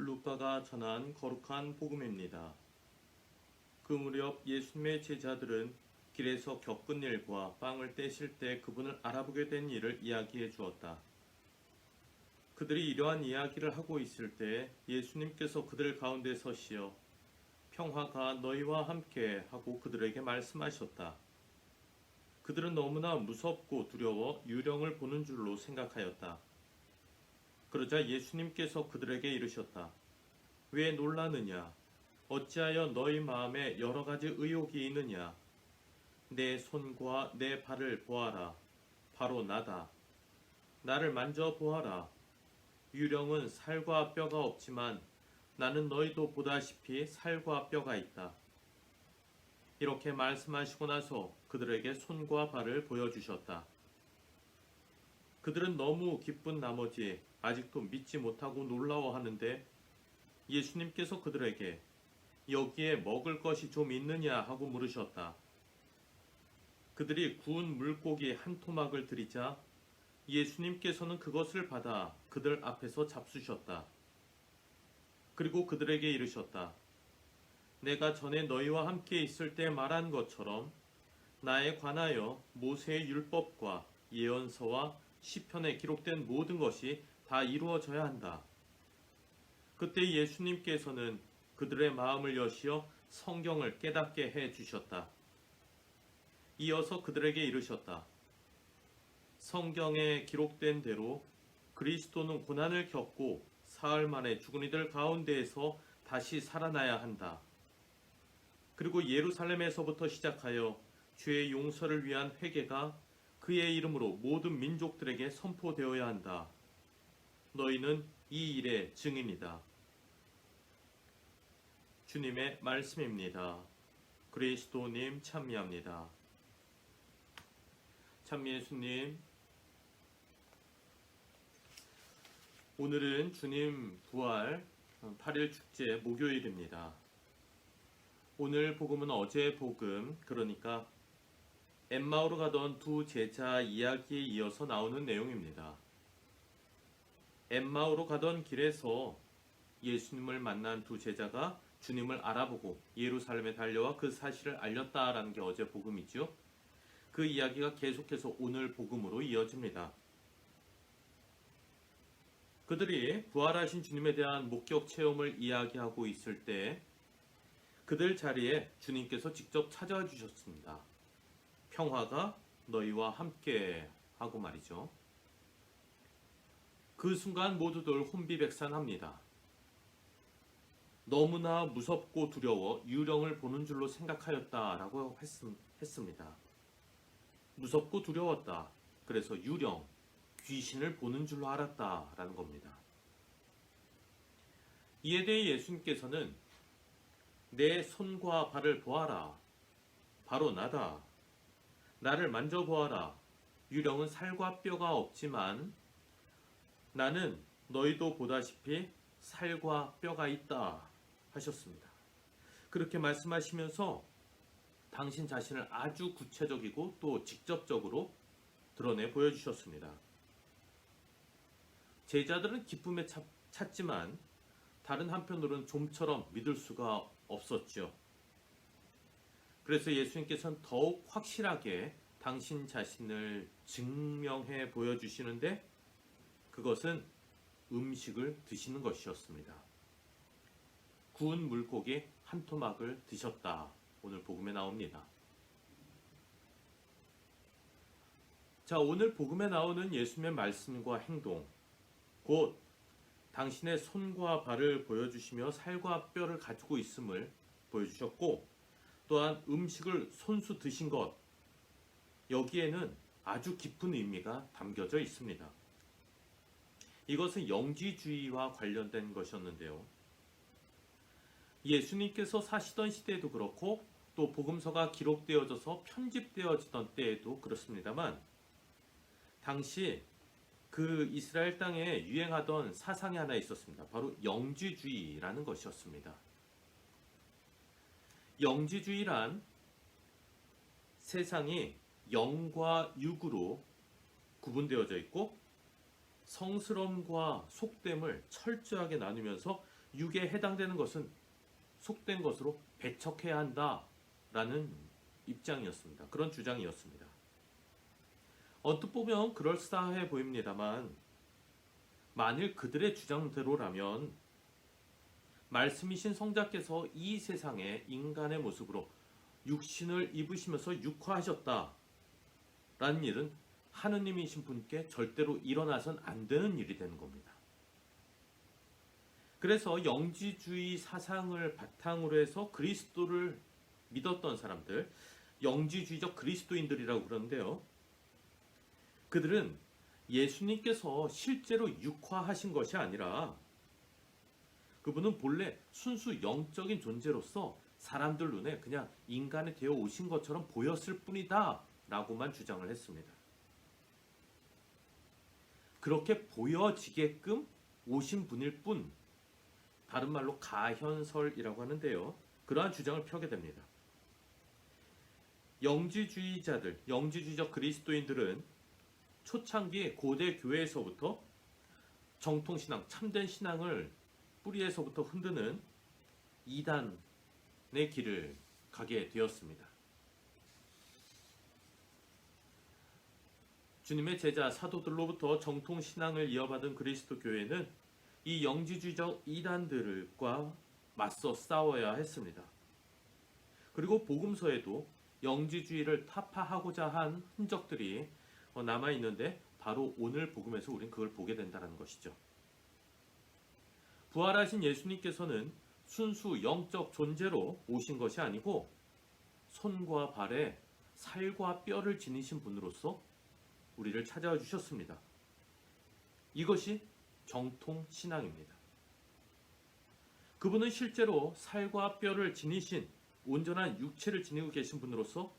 루카가 전한 거룩한 복음입니다. 그 무렵 예수님의 제자들은 길에서 겪은 일과 빵을 떼실 때 그분을 알아보게 된 일을 이야기해 주었다. 그들이 이러한 이야기를 하고 있을 때 예수님께서 그들 가운데 서시어 평화가 너희와 함께 하고 그들에게 말씀하셨다. 그들은 너무나 무섭고 두려워 유령을 보는 줄로 생각하였다. 그러자 예수님께서 그들에게 이르셨다. 왜 놀라느냐? 어찌하여 너희 마음에 여러 가지 의혹이 있느냐? 내 손과 내 발을 보아라. 바로 나다. 나를 만져보아라. 유령은 살과 뼈가 없지만 나는 너희도 보다시피 살과 뼈가 있다. 이렇게 말씀하시고 나서 그들에게 손과 발을 보여주셨다. 그들은 너무 기쁜 나머지 아직도 믿지 못하고 놀라워하는데 예수님께서 그들에게 여기에 먹을 것이 좀 있느냐 하고 물으셨다. 그들이 구운 물고기 한 토막을 드리자 예수님께서는 그것을 받아 그들 앞에서 잡수셨다. 그리고 그들에게 이르셨다. 내가 전에 너희와 함께 있을 때 말한 것처럼 나에 관하여 모세의 율법과 예언서와 시편에 기록된 모든 것이 다 이루어져야 한다. 그때 예수님께서는 그들의 마음을 여시어 성경을 깨닫게 해 주셨다. 이어서 그들에게 이르셨다. 성경에 기록된 대로 그리스도는 고난을 겪고 사흘 만에 죽은 이들 가운데에서 다시 살아나야 한다. 그리고 예루살렘에서부터 시작하여 죄의 용서를 위한 회개가 그의 이름으로 모든 민족들에게 선포되어야 한다. 너희는 이 일의 증인이다. 주님의 말씀입니다. 그리스도님 찬미합니다. 찬미 예수님, 오늘은 주님 부활 8일 축제 목요일입니다. 오늘 복음은 어제 복음, 그러니까 엠마오로 가던 두 제자 이야기에 이어서 나오는 내용입니다. 엠마오로 가던 길에서 예수님을 만난 두 제자가 주님을 알아보고 예루살렘에 달려와 그 사실을 알렸다라는 게 어제 복음이죠. 그 이야기가 계속해서 오늘 복음으로 이어집니다. 그들이 부활하신 주님에 대한 목격 체험을 이야기하고 있을 때 그들 자리에 주님께서 직접 찾아와 주셨습니다. 평화가 너희와 함께 하고 말이죠. 그 순간 모두들 혼비백산합니다. 너무나 무섭고 두려워 유령을 보는 줄로 생각하였다라고 했습니다. 무섭고 두려웠다. 그래서 유령, 귀신을 보는 줄로 알았다라는 겁니다. 이에 대해 예수님께서는 내 손과 발을 보아라. 바로 나다. 나를 만져보아라. 유령은 살과 뼈가 없지만 나는 너희도 보다시피 살과 뼈가 있다 하셨습니다. 그렇게 말씀하시면서 당신 자신을 아주 구체적이고 또 직접적으로 드러내 보여주셨습니다. 제자들은 기쁨에 찼지만 다른 한편으로는 좀처럼 믿을 수가 없었죠. 그래서 예수님께서는 더욱 확실하게 당신 자신을 증명해 보여주시는데 그것은 음식을 드시는 것이었습니다. 구운 물고기 한 토막을 드셨다. 오늘 복음에 나옵니다. 자, 오늘 복음에 나오는 예수님의 말씀과 행동, 곧 당신의 손과 발을 보여주시며 살과 뼈를 가지고 있음을 보여주셨고 또한 음식을 손수 드신 것, 여기에는 아주 깊은 의미가 담겨져 있습니다. 이것은 영지주의와 관련된 것이었는데요. 예수님께서 사시던 시대에도 그렇고 또 복음서가 기록되어져서 편집되어지던 때에도 그렇습니다만 당시 그 이스라엘 땅에 유행하던 사상이 하나 있었습니다. 바로 영지주의라는 것이었습니다. 영지주의란 세상이 영과 육으로 구분되어져 있고 성스러움과 속됨을 철저하게 나누면서 육에 해당되는 것은 속된 것으로 배척해야 한다라는 입장이었습니다. 그런 주장이었습니다. 언뜻 보면 그럴싸해 보입니다만 만일 그들의 주장대로라면 말씀이신 성자께서 이 세상에 인간의 모습으로 육신을 입으시면서 육화하셨다라는 일은 하느님이신 분께 절대로 일어나선 안 되는 일이 되는 겁니다. 그래서 영지주의 사상을 바탕으로 해서 그리스도를 믿었던 사람들, 영지주의적 그리스도인들이라고 그러는데요. 그들은 예수님께서 실제로 육화하신 것이 아니라 그분은 본래 순수 영적인 존재로서 사람들 눈에 그냥 인간이 되어 오신 것처럼 보였을 뿐이다 라고만 주장을 했습니다. 그렇게 보여지게끔 오신 분일 뿐, 다른 말로 가현설이라고 하는데요. 그러한 주장을 펴게 됩니다. 영지주의자들, 영지주의적 그리스도인들은 초창기 고대 교회에서부터 정통신앙, 참된 신앙을 뿌리에서부터 흔드는 이단의 길을 가게 되었습니다. 주님의 제자 사도들로부터 정통신앙을 이어받은 그리스도 교회는 이 영지주의적 이단들과 맞서 싸워야 했습니다. 그리고 복음서에도 영지주의를 타파하고자 한 흔적들이 남아있는데 바로 오늘 복음에서 우린 그걸 보게 된다는 것이죠. 부활하신 예수님께서는 순수 영적 존재로 오신 것이 아니고 손과 발에 살과 뼈를 지니신 분으로서 우리를 찾아와 주셨습니다. 이것이 정통 신앙입니다. 그분은 실제로 살과 뼈를 지니신 온전한 육체를 지니고 계신 분으로서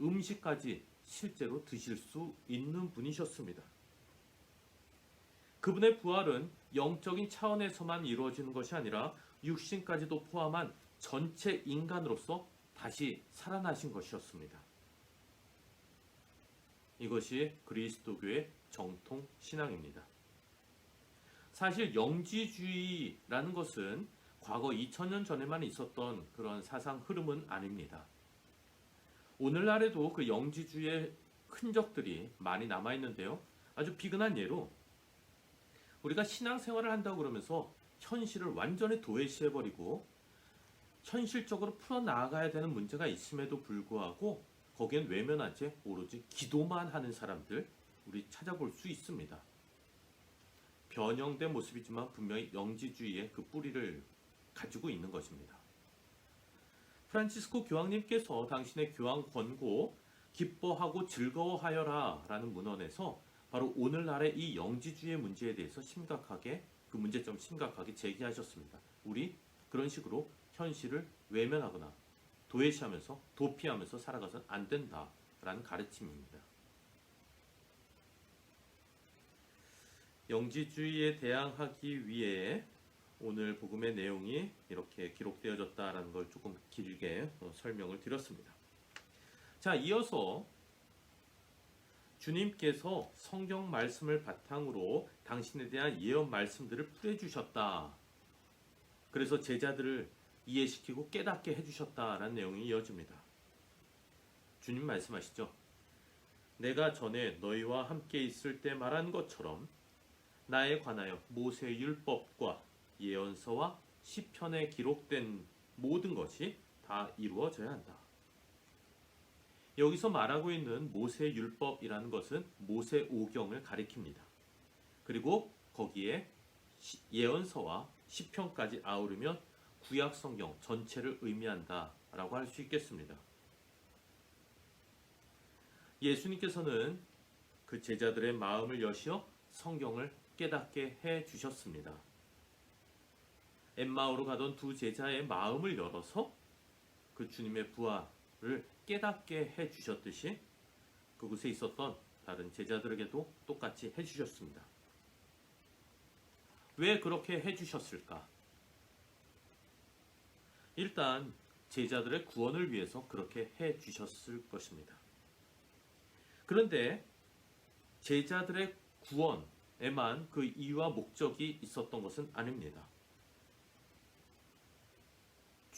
음식까지 실제로 드실 수 있는 분이셨습니다. 그분의 부활은 영적인 차원에서만 이루어지는 것이 아니라 육신까지도 포함한 전체 인간으로서 다시 살아나신 것이었습니다. 이것이 그리스도교의 정통 신앙입니다. 사실 영지주의라는 것은 과거 2000년 전에만 있었던 그런 사상 흐름은 아닙니다. 오늘날에도 그 영지주의의 흔적들이 많이 남아있는데요. 아주 비근한 예로 우리가 신앙생활을 한다고 그러면서 현실을 완전히 도외시해버리고 현실적으로 풀어나가야 되는 문제가 있음에도 불구하고 거기엔 외면한 채 오로지 기도만 하는 사람들 우리 찾아볼 수 있습니다. 변형된 모습이지만 분명히 영지주의의 그 뿌리를 가지고 있는 것입니다. 프란치스코 교황님께서 당신의 교황 권고 기뻐하고 즐거워하여라 라는 문헌에서 바로 오늘날의 이 영지주의 문제에 대해서 그 문제점 심각하게 제기하셨습니다. 우리 그런 식으로 현실을 외면하거나 도외시하면서 도피하면서 살아가서는 안 된다라는 가르침입니다. 영지주의에 대항하기 위해 오늘 복음의 내용이 이렇게 기록되어졌다라는 걸 조금 길게 설명을 드렸습니다. 자, 이어서 주님께서 성경 말씀을 바탕으로 당신에 대한 예언 말씀들을 풀어주셨다. 그래서 제자들을 이해시키고 깨닫게 해주셨다라는 내용이 이어집니다. 주님 말씀하시죠. 내가 전에 너희와 함께 있을 때 말한 것처럼 나에 관하여 모세의 율법과 예언서와 시편에 기록된 모든 것이 다 이루어져야 한다. 여기서 말하고 있는 모세의 율법이라는 것은 모세 오경을 가리킵니다. 그리고 거기에 예언서와 시편까지 아우르면 구약 성경 전체를 의미한다라고 할 수 있겠습니다. 예수님께서는 그 제자들의 마음을 여시어 성경을 깨닫게 해 주셨습니다. 엠마오로 가던 두 제자의 마음을 열어서 그 주님의 부활을 깨닫게 해 주셨듯이 그곳에 있었던 다른 제자들에게도 똑같이 해 주셨습니다. 왜 그렇게 해 주셨을까? 일단 제자들의 구원을 위해서 그렇게 해 주셨을 것입니다. 그런데 제자들의 구원에만 그 이유와 목적이 있었던 것은 아닙니다.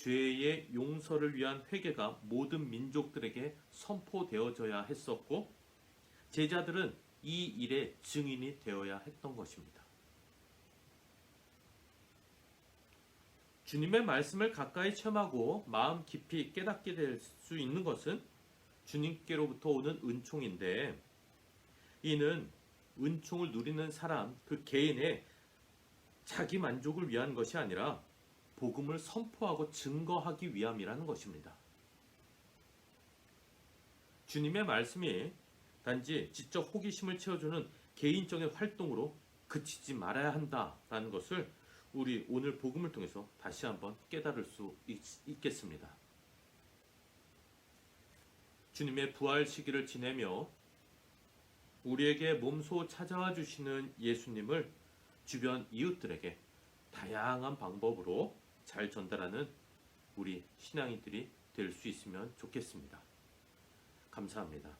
죄의 용서를 위한 회개가 모든 민족들에게 선포되어져야 했었고 제자들은 이 일의 증인이 되어야 했던 것입니다. 주님의 말씀을 가까이 체험하고 마음 깊이 깨닫게 될 수 있는 것은 주님께로부터 오는 은총인데 이는 은총을 누리는 사람 그 개인의 자기 만족을 위한 것이 아니라 복음을 선포하고 증거하기 위함이라는 것입니다. 주님의 말씀이 단지 지적 호기심을 채워주는 개인적인 활동으로 그치지 말아야 한다라는 것을 우리 오늘 복음을 통해서 다시 한번 깨달을 수 있겠습니다. 주님의 부활 시기를 지내며 우리에게 몸소 찾아와 주시는 예수님을 주변 이웃들에게 다양한 방법으로 잘 전달하는 우리 신앙인들이 될 수 있으면 좋겠습니다. 감사합니다.